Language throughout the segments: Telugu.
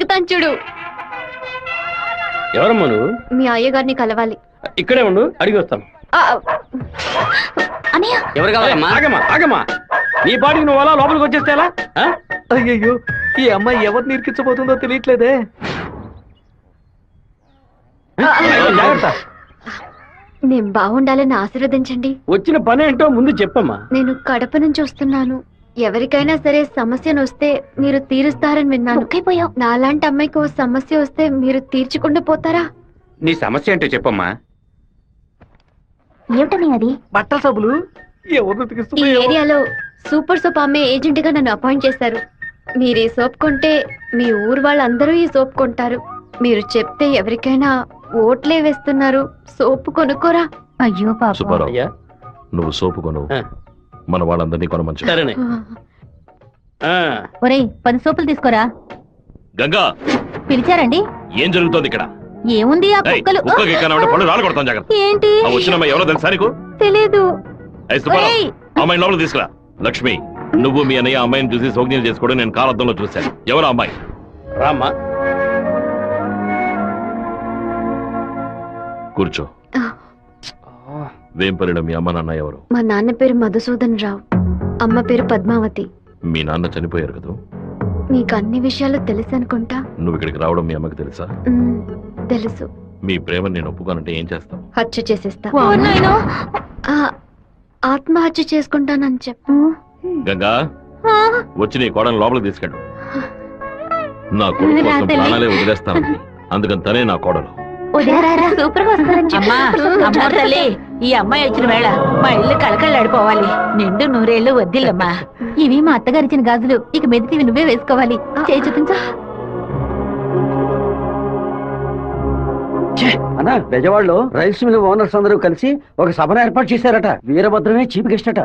అడుగుతాను చూడు. ఎవరమ్మా నువ్వు? మీ అయ్యగారిని కలవాలి. ఇక్కడే ఉండు, అడిగి వస్తాను. ఎవరు కావాలమ్మా? ఆగమ్మా ఆగమ్మా, నీ పాటికి నువ్వు అలా లోపలికి వచ్చేస్తే ఎలా? అయ్యయ్యో, ఈ అమ్మాయి ఎవరు నిరికించబోతుందో తెలియట్లేదే. జాగ్రత్త. నేను బాగుండాలని ఆశీర్వదించండి. వచ్చిన పని ఏంటో ముందు చెప్పమ్మా. నేను కడప నుంచి వస్తున్నాను. ఎవరికైనా సరే సమస్యను వస్తే మీరు తీరుస్తారని విన్నాను. నాలాంటి అమ్మాయికి ఓ సమస్య వస్తే మీరు తీర్చకుండా పోతారా? నీ సమస్య ఏంటో చెప్పమ్మా. ఏమిటని అది? బట్టల సబ్బులు ఎవరు ఈ ఉతికిస్తున్నాయో. ఏరియాలో సూపర్ సోప్ అమ్మే ఏజెంట్ గా నన్ను అపాయింట్ చేశారు. మీరు ఈ సోప్ కొంటే మీ ఊరు వాళ్ళందరూ ఈ సోప్ కొంటారు. మీరు చెప్తే ఎవరికైనా ఓట్లే వేస్తున్నారు. సోపు కొనుక్కోరా. అయ్యో పాప. సుబ్బారావు, అయ్యా, నువ్వు సోపు కొను, మన వాళ్ళందరినీ కొనమంచు. సరేనే. ఒరేయ్ 10 సోపులు తీసుకోరా. గంగా, పిలిచారండి? ఏం జరుగుతోంది ఇక్కడ? ఏముంది ఆ ఏయ్, కుక్కలు. కుక్కకి ఎక్కనంటే పళ్ళు రాళ్ళు కొడతాం, జాగ్రత్త. ఏంటి? ఆ వచ్చిన అమ్మాయి ఎవరో తెలుసా నీకు? తెలీదు. ఏయ్ సుబ్బారావు, ఒరేయ్. అమ్మాయిని లోపలికి తీసుకురా. లక్ష్మి, నువ్వు మీ అన్నయ్య అమ్మాయిని చూసి సోగ్యం చేసుకోవడం నేను కాలద్దంలో చూశాను. ఎవరు అమ్మాయి? రామ్మా. కూర్చో. వేంపల్లిలో మీ అమ్మ నాన్న ఎవరు? మా నాన్న పేరు మధుసూదన్ రావు, అమ్మ పేరు పద్మావతి. మీ నాన్న చనిపోయారు కదా? మీకు అన్ని విషయాలు తెలుసు అనుకుంటా. నువ్వు ఇక్కడికి రావడం మీ అమ్మకి తెలుసా? తెలుసు. మీ ప్రేమను నేను ఒప్పుకోనంటే ఏం చేస్తావు? హత్య చేసేస్తా. ఓ నాయనో. ఆ, ఆత్మహత్య చేసుకుంటానని చెప్పు. గంగా, ఆ, వచ్చి నీ కోడని లోపలికి తీసుకెళ్ళు. నా కొడుకు కోసం ప్రాణాలే వదిలేస్తానంది, అందుకని తనే నా కోడలు. వదిలేరా, సూపర్ గా వస్తారని చెప్పు. అమ్మా తల్లి, ఈ అమ్మాయి వచ్చిన వేళ మా ఇల్లు కళకళలాడిపోవాలి. నిండు నూరేళ్లు వద్దిల్లమ్మా. ఇవి మా అత్తగారిచ్చిన గాజులు. ఇక మెదిటివి నువ్వే వేసుకోవాలి. చేయి చూపించా. అన్నా, బెజవాడలో రైస్ మిల్ ఓనర్స్ అందరూ కలిసి ఒక సభను ఏర్పాటు చేశారట. వీరభద్రమే చీఫ్ గెస్ట్ అట.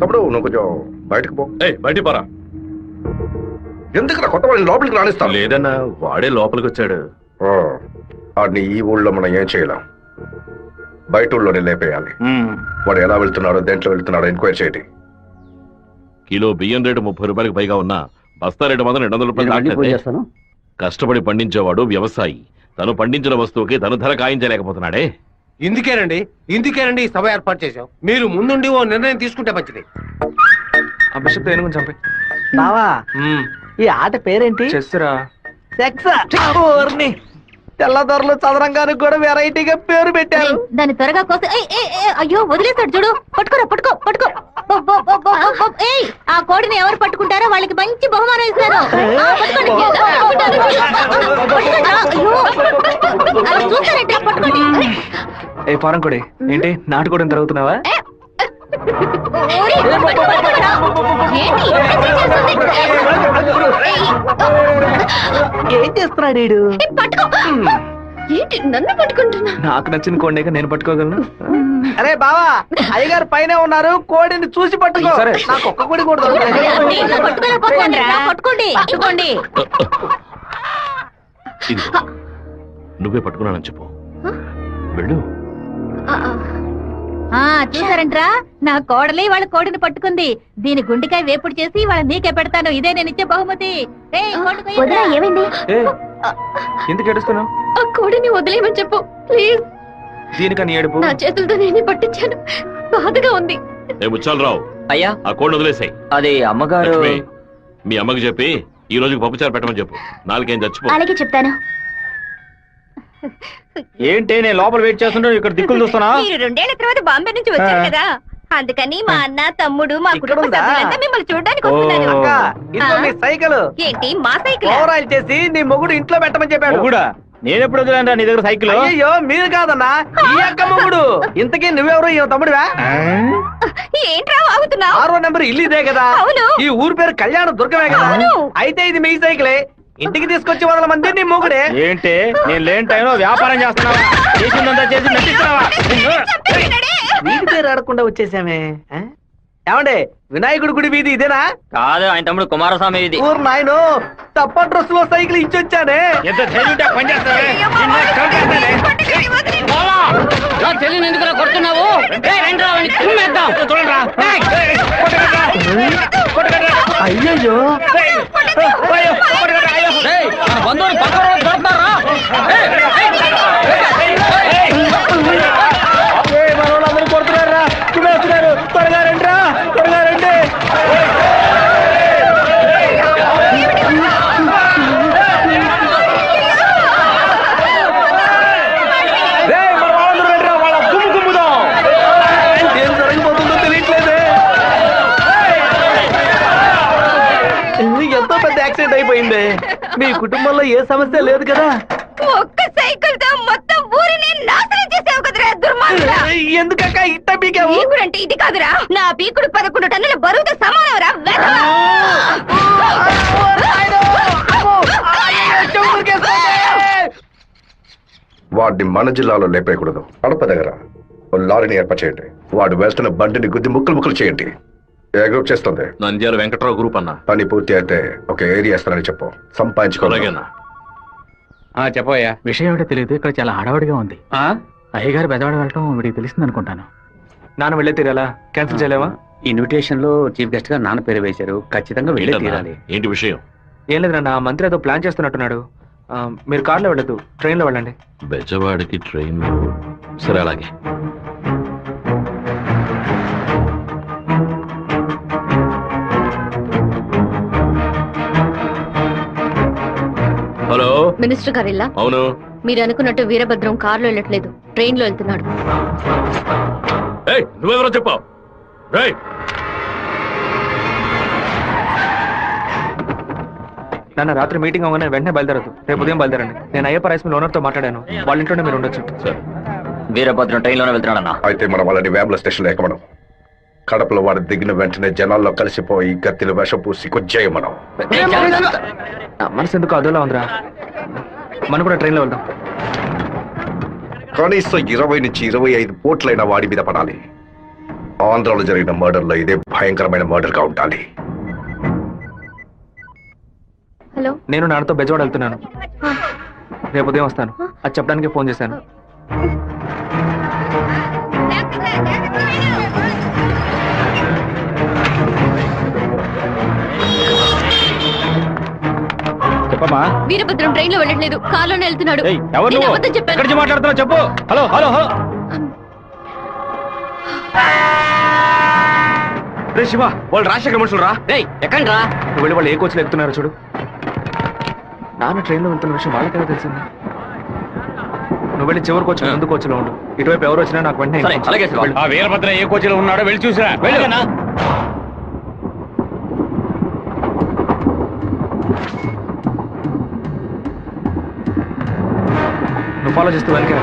తమ్ముడు, నువ్వు కొంచెం బయటకు పో. ఏయ్, బయటికి పోరా. ఎందుకు కొత్త వాళ్ళని లోపలికి రాణిస్తాను? లేదన్నా, వాడే లోపలికి వచ్చాడు. వాడిని ఈ ఊళ్ళో మనం ఏం చేయలేం. బయట ఊళ్ళోనే లేపేయాలి. వాడు ఎలా వెళ్తున్నాడో, దేంట్లో వెళ్తున్నాడో ఎంక్వైరీ చేయండి. కిలో బియ్యం రేటు 30 రూపాయలకు పైగా ఉన్నా బస్తా రేటు మాత్రం 200 రూపాయలు దాటలేదే. కష్టపడి పండించేవాడు వ్యవసాయి. తను పండించిన వస్తువుకి తను ధర కాయించలేకపోతున్నాడే. ఇందుకేనండి సభ ఏర్పాటు చేశాం. మీరు ముందుండి ఓ నిర్ణయం తీసుకుంటే మంచిది. బావా, ఈ ఆట పేరేంటి? చెస్సురా. తెల్లదొరలు చదరంగానికి కూడా వెరైటీగా పేరు పెట్టారు. దాన్ని త్వరగా కోసి. అయ్యో వదిలేస్తాడు చూడు. పట్టుకోరా, పట్టుకో పట్టుకో. ఏయ్, ఆ కోడిని ఎవరు పట్టుకుంటారో వాళ్ళకి మంచి బహుమానం ఇస్తారు. చూస్తారంటే పట్టుకోండి. ఏ పారంకోడి, ఏంటి నాటుకోవడం జరుగుతున్నావా? ఏం చేస్తున్నాడు వీడు? ఏంటి నన్ను పట్టుకుంటున్నా? నాకు నచ్చిన కోడిని నేను పట్టుకోగలను. అరే బావా, అయ్యగారు పైన ఉన్నారు, కోడిని చూసి పట్టుకో. నాకు ఒక్క కోడి కూడా పట్టుకోండి పట్టుకోండి. ఇదిగో, నువ్వే పట్టుకున్నానని చెప్పు. వెళ్ళు. చూసారంట్రా, నా కోడలి వాళ్ళ కోడిని పట్టుకుంది. దీని గుండెకాయ వేపుడు చేసి వాళ్ళ నీకే పెడతాను. ఇదే నేను ఇచ్చే బహుమతి. ఏమైంది? ఎందుకు ఏడుస్తున్నావు? ఆ కోడిని వదిలేయమని చెప్పు ప్లీజ్. దీనికని ఏడుపు? నా చేతులతో నేనే పట్టించాను, బాధగా ఉంది. ఏ ముచ్చాలరావు, అయ్యా, ఆ కోడిని వదిలేసాయి. అది అమ్మగారు. లక్ష్మి, మీ అమ్మకి చెప్పి ఈ రోజుకి పప్పుచారు పెట్టమని చెప్పు. నాలుగేం చచ్చిపో. అలాగే చెప్తాను. ఏంటి నేను లోపల వెయిట్ చేస్తుంటే ఇక్కడ దిక్కులు చూస్తున్నా? మీరు 2 ఏళ్ల తర్వాత బాంబే నుంచి వచ్చారు కదా, అందుకని మా అన్న తమ్ముడు మా కుటుంబ సభ్యులంతా మిమ్మల్ని చూడడానికి వస్తున్నారు. సైకిల్ ఏంటి మా సైకిల్? ఓవరాల్ చేసి నీ మొగుడు ఇంట్లో పెట్టమని చెప్పాడు. నేను ఎప్పుడు వదిలేంరా నీ దగ్గర సైకిల్? అయ్యో మీరు కాదన్నా, ఈ అక్క మొగుడు. ఇంతకీ నువ్వెవరు? ఈ తమ్ముడువా? ఏంట్రా వాగుతున్నావు? 6వ నెంబర్ ఇల్లు ఇదే కదా? అవును. ఈ ఊరు పేరు కళ్యాణ దుర్గమే కదా? అయితే ఇది మీ సైకిలే. ఇంటికి తీసుకొచ్చి 100 మంది నీ మొగుడే. ఏంటి నేను లేని టైంలో వ్యాపారం చేస్తున్నావా? చేసిందంతా చేసి నటిస్తున్నావా? వీడి పేరు ఆడకుండా వచ్చేసామే. ఏమండే, వినాయకుడి గుడి వీధి ఇదేనా? కాదు, ఆయన తమ్ముడు కుమారస్వామి ఇది. ఊరు నాయను, తప్ప డ్రెస్ లో సైకిల్ ఇచ్చొచ్చానే. ఎంత తెలియని ఎందుకు కొడుతున్నావు? అయ్యయ్యో, మనోళ్ళందరూ కొడుతున్నారా, తుమ్మేస్తున్నారు. త్వరగా రండి, త్వరగా రండి. మన వాళ్ళందరూ రండిరా, వాళ్ళ గుమ్ముదాం. ఏం జరగబోతుందో తెలియట్లేదే. ఎంతో పెద్ద యాక్సిడెంట్ అయిపోయింది. మీ కుటుంబంలో ఏ సమస్య లేదు కదా? ఒక్క సైకిల్ తో మొత్తం ఊరిని నాశనం చేసావు కదరా దుర్మార్గుడా. ఎందుకక్క ఇట్ట పీకావు? పీకుడంటే ఇది కాదురా, నా పీకుడు 11 టన్నుల బరువుతో సమానవరా. వాడిని మన జిల్లాలో లేపేయకూడదు. కడప దగ్గర ఓ లారీని ఏర్పాటు చేయండి. వాడు వేస్తున్న బండిని గుద్ది ముక్కలు ముక్కలు చేయండి. ఏ గ్రూప్ చేస్తుంది? నంద్యాల వెంకట్రావు గ్రూప్ అన్న. పని పూర్తి అయితే ఒక ఏరియా ఇస్తానని చెప్పు. సంపాదించుకోవాలి. అలాగేనా? చెప్పయ్యా. విషయం ఏమిటో తెలియదు, ఇక్కడ చాలా హడావుడిగా ఉంది. అయ్యగారు బెదవాడ వెళ్ళటం వీడికి తెలిసింది అనుకుంటాను. నాన్న వెళ్ళే తీరాలా? క్యాన్సిల్ చేయలేవా? ఇన్విటేషన్ లో చీఫ్ గెస్ట్ గా నాన్న పేరు వేశారు, ఖచ్చితంగా వెళ్ళే తీరాలి. ఏంటి విషయం? ఏం లేదన్నా, మంత్రి ఏదో ప్లాన్ చేస్తున్నట్టున్నాడు. మీరు కార్లో వెళ్ళదు, ట్రైన్ లో వెళ్ళండి. బెజవాడికి ట్రైన్? సరే అలాగే. హలో, మినిస్టర్ గారు ఇలా? అవును. మీరు అనుకున్నట్టు వీరభద్రం కారులో వెళ్ళట్లేదు, ట్రైన్ లో వెళ్తున్నాడు. నువ్వెవరో చెప్పావు? నాన్న రాత్రి మీటింగ్ అవగానే వెంటనే బయలుదేరదు, రేపు ఉదయం బయలుదేరండి. నేను అయ్యప్ప రైస్ మిల్ ఓనర్ తో మాట్లాడాను, వాళ్ళ ఇంట్లోనే మీరు ఉండొచ్చు. వీరభద్రం ట్రైన్ లోనే వెళ్తున్నాడన్నా. అయితే మనం వాళ్ళని వేముల స్టేషన్ లో ఎక్కమనం. కడపలో వాడు దిగిన వెంటనే జనాల్లో కలిసిపోయి గత్తిని వేషం పూసి కొచ్చేయమనం. మనసు ఎందుకు అదోలా ఉందిరా, మనం కూడా ట్రైన్ లో వెళ్దాం. కనీసం 20 నుంచి 25 కోట్లైన వాడి మీద పడాలి. ఆంధ్రాలో జరిగిన మర్డర్ లో ఇదే భయంకరమైన మర్డర్ గా ఉండాలి. హలో, నేను నాన్నతో బెజవాడ వెళ్తున్నాను, రేపు ఉదయం వస్తాను. అది చెప్పడానికి ఫోన్ చేశాను. చెప్పమ్మా. వీరభద్రం ట్రైన్ లో వెళ్ళట్లేదు, కారులోనే వెళ్తున్నాడు. ఎవరు నేను అబద్ధం చెప్పాను. ఎక్కడి నుంచి మాట్లాడుతున్నావు చెప్పు. Hello hello hello. రే శివ, వాళ్ళు రాజశేఖర మనుషులు రా. ఎక్కండి రా. నువ్వు వెళ్ళి వాళ్ళు ఏ కోచ్లో ఎక్కుతున్నారో చూడు. నాన్న ట్రైన్ లో వెళ్తున్న విషయం వాళ్ళకెలా తెలిసింది? నువ్వు వెళ్ళి చివరి కోచ్ ముందు కోచ్లో ఉండు. ఇటువైపు ఎవరు వచ్చినా నాకు వెంటనే అలాగే వెళ్ళు. ఆ వీరభద్ర ఏ కోచ్లో ఉన్నాడో వెళ్ళి చూసిరా. వెళ్ళనా? నువ్వు ఫాలో చేస్తూ వెనక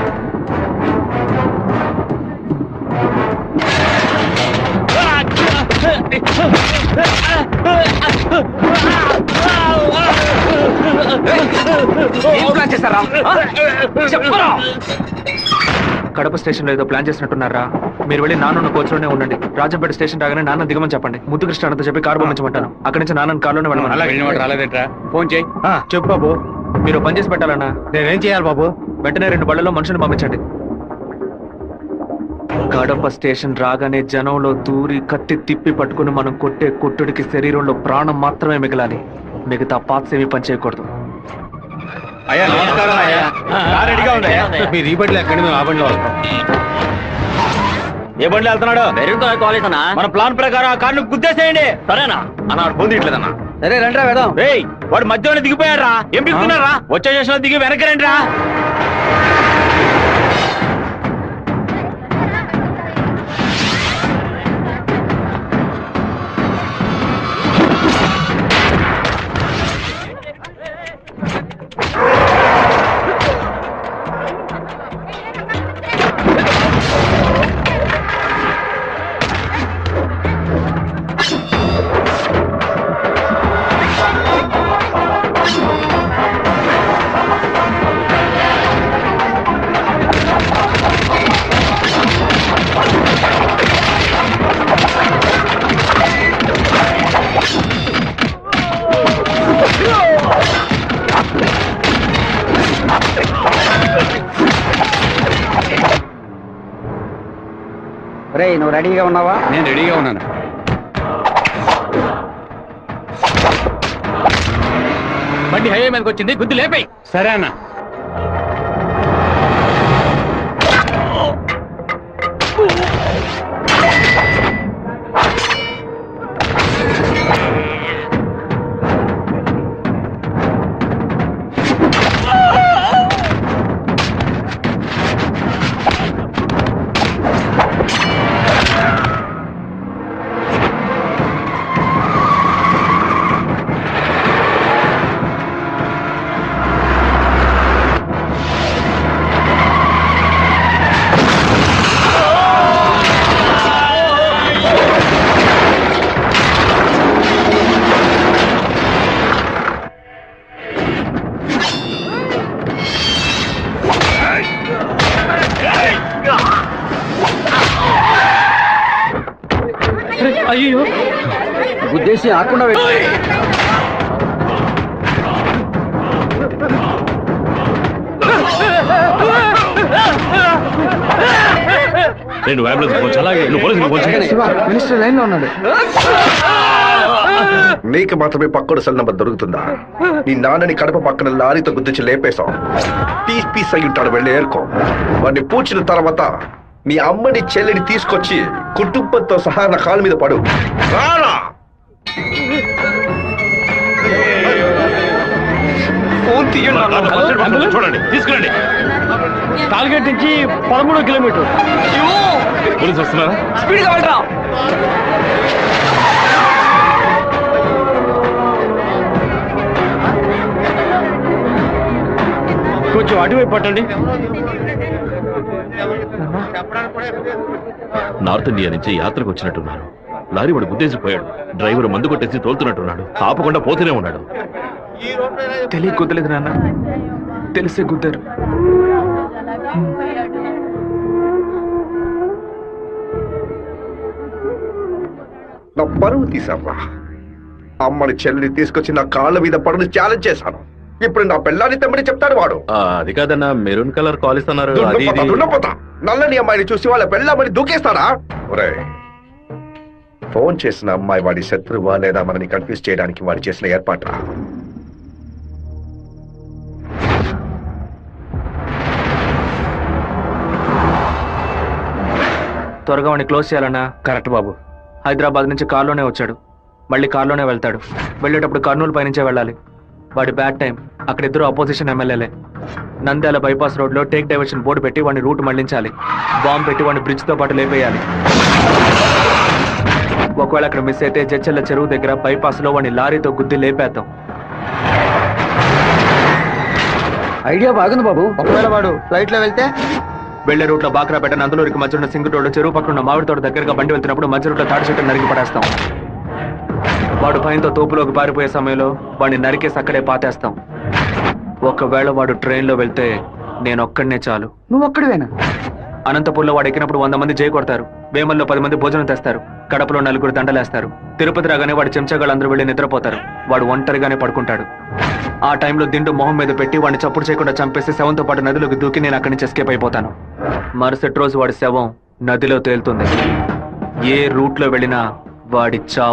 కడప స్టేషన్ లో ఏదో ప్లాన్ చేసినట్టున్నారా? మీరు వెళ్ళి నాన్న కోచ్లోనే ఉండండి. రాజంపేట స్టేషన్ రాగానే నాన్న దిగమని చెప్పండి. ముద్దు కృష్ణ అంతా చెప్పి కారు పంపించమంటాను. అక్కడి నుంచి నాన్న కారులోనే వెళ్ళమని. రాలేదేట్రా? ఫోన్ చేయి. చెప్పు బాబు. మీరు పని చేసి పెట్టాలన్నా. నేనేం చేయాలి బాబు? వెంటనే 2 బళ్ళలో మనుషులు పంపించండి. కడప స్టేషన్ రాగానే జనంలో దూరి కత్తి తిప్పి పట్టుకుని మనం కొట్టే కొట్టుడికి శరీరంలో ప్రాణం మాత్రమే మిగలాలి. మిగతా పార్ట్స్ ఏమీ పని చేయకూడదు. అయ్యా నమస్కారం అయ్యా. కార్ రెడీగా ఉంది అయ్యా. మీరు ఈ బండిలో ఎక్కడి మేము ఆ బండిలో వస్తాం. ఏ బండిలో వెళ్తున్నాడు? కాలేజ్ అన్నా. మన ప్లాన్ ప్రకారం ఆ కార్ను గుద్దేసేయండి. సరేనా అన్న పొందిట్లేదన్నా. సరే రండి వెళ్దాం. వాడు మధ్యలో దిగిపోయారా? ఏం దిగుతున్నారా? వచ్చే స్టేషన్ లో దిగి వెనక్కి రండి రా. నువ్వు రెడీగా ఉన్నావా? నేను రెడీగా ఉన్నాను. బండి హైవే మీదకి వచ్చింది, గుద్దు లేపే. సరే అన్న. అయ్యో ఉద్దేశం ఆకుండా నేను అంబులెన్స్ ఫోన్ చేయి. అలాగే నువ్వు పోలీసులకు ఫోన్ చేయి. మినిస్టర్ లైన్ లో ఉన్నాడు. నీకు మాత్రమే పక్కన సెల్ నంబర్ దొరుకుతుందా? నీ నాన్నని కడప పక్కన లారీతో గుర్తించి లేపేశాం. పీస్ పీస్ అయి ఉంటాడు, వెళ్ళి ఏరుకో. వాడిని పూడ్చిన తర్వాత మీ అమ్మని చెల్లిని తీసుకొచ్చి కుటుంబంతో సహా నా కాళ్ళ మీద పడు. రారా! ఫోన్ తీయండి. చూడండి, తీసుకురండి. టార్గెట్ నుంచి 13 కిలోమీటర్. పోలీసు వస్తున్నారా? స్పీడ్ గా వెళ్ళరా. కొంచెం అటువైపు పట్టండి. నార్త్ ఇండియా నుంచి యాత్రకు వచ్చినట్టున్నారు. లారీ వాడు గుద్దేసిపోయాడు. డ్రైవర్ మందు కొట్టేసి తోలుతున్నట్టున్నాడు. ఆపకుండా పోతూనే ఉన్నాడు. తెలియ కుదలేదు నాన్న, తెలిసే కుదరు. నా పరువు తీసావా? అమ్మని చెల్లిని తీసుకొచ్చి నా కాళ్ళ మీద పడుని ఛాలెంజ్ చేశాను. ఇప్పుడు నా పిల్లాన్ని తెమ్మని చెప్తాడు వాడు. అది కాదన్నా, మెరూన్ కలర్ కాల్ ఇస్తున్నారు. దున్నపోతా నల్లని అమ్మాయిని చూసి వాళ్ళ పెళ్ళామని దూకేస్తాడా? ఒరే, ఫోన్ చేసిన అమ్మాయి వాడి శత్రువా లేదా మనని కన్ఫ్యూజ్ చేయడానికి వాడు చేసిన ఏర్పాట్రా. త్వరగా వాడిని క్లోజ్ చేయాలన్నా. కరెక్ట్ బాబు. హైదరాబాద్ నుంచి కార్లోనే వచ్చాడు, మళ్ళీ కార్లోనే వెళ్తాడు. వెళ్ళేటప్పుడు కర్నూలు పైనుంచే వెళ్ళాలి. వాడి బ్యాడ్ టైం. అక్కడ ఇద్దరు అపోజిషన్ ఎమ్మెల్యేలే. నంద్యాల బైపాస్ రోడ్లో టేక్ డైవర్షన్ బోర్డు పెట్టి వాడిని రూట్ మళ్లించాలి. బాంబు పెట్టి వాడిని బ్రిడ్జ్తో పాటు లేపేయాలి. ఒకవేళ అక్కడ మిస్ అయితే జడ్చెల్ల చెరువు దగ్గర బైపాస్లో వాడిని లారీతో గుద్ది లేపేద్దాం. ఐడియా బాగుంది బాబు. ఒకవేళ వాడు ఫ్లైట్ లో వెళ్తే వెళ్లే రూట్ లో బాక్రాపేట నందలూరికి మధ్య ఉన్న సింగు రోడ్డు చెరువు పక్కన ఉన్న మామిడి తోట దగ్గరగా బండి వెళ్తున్నప్పుడు మధ్య రూట్ లో తాడి చెట్టు నరికి పడేస్తాం. వాడు భయంతో తోపులోకి పారిపోయే సమయంలో వాడిని నరికేసి అక్కడే పాతేస్తాం. ఒకవేళ వాడు ట్రైన్ లో వెళ్తే నేను ఒక్కడనే చాలు. నువ్వు ఒక్కడివేనా? అనంతపూర్లో వాడు ఎక్కినప్పుడు 100 మంది జై కొడతారు. వేమల్లో 10 మంది భోజనం తెస్తారు. కడపలో 4 దండలేస్తారు. తిరుపతి రాగానే వాడి చెంచాగాళ్ళందరూ వెళ్ళి నిద్రపోతారు. వాడు ఒంటరిగానే పడుకుంటాడు. ఆ టైంలో దిండు మొహం మీద పెట్టి వాడిని చప్పుడు చేయకుండా చంపేసి శవంతో పాటు నదిలోకి దూకి నేను అక్కడి నుంచి ఎస్కేప్ అయిపోతాను. మరుసటి రోజు వాడి శవం నదిలో తేలుతుంది. ఏ రూట్లో వెళ్ళినా వాడి చావు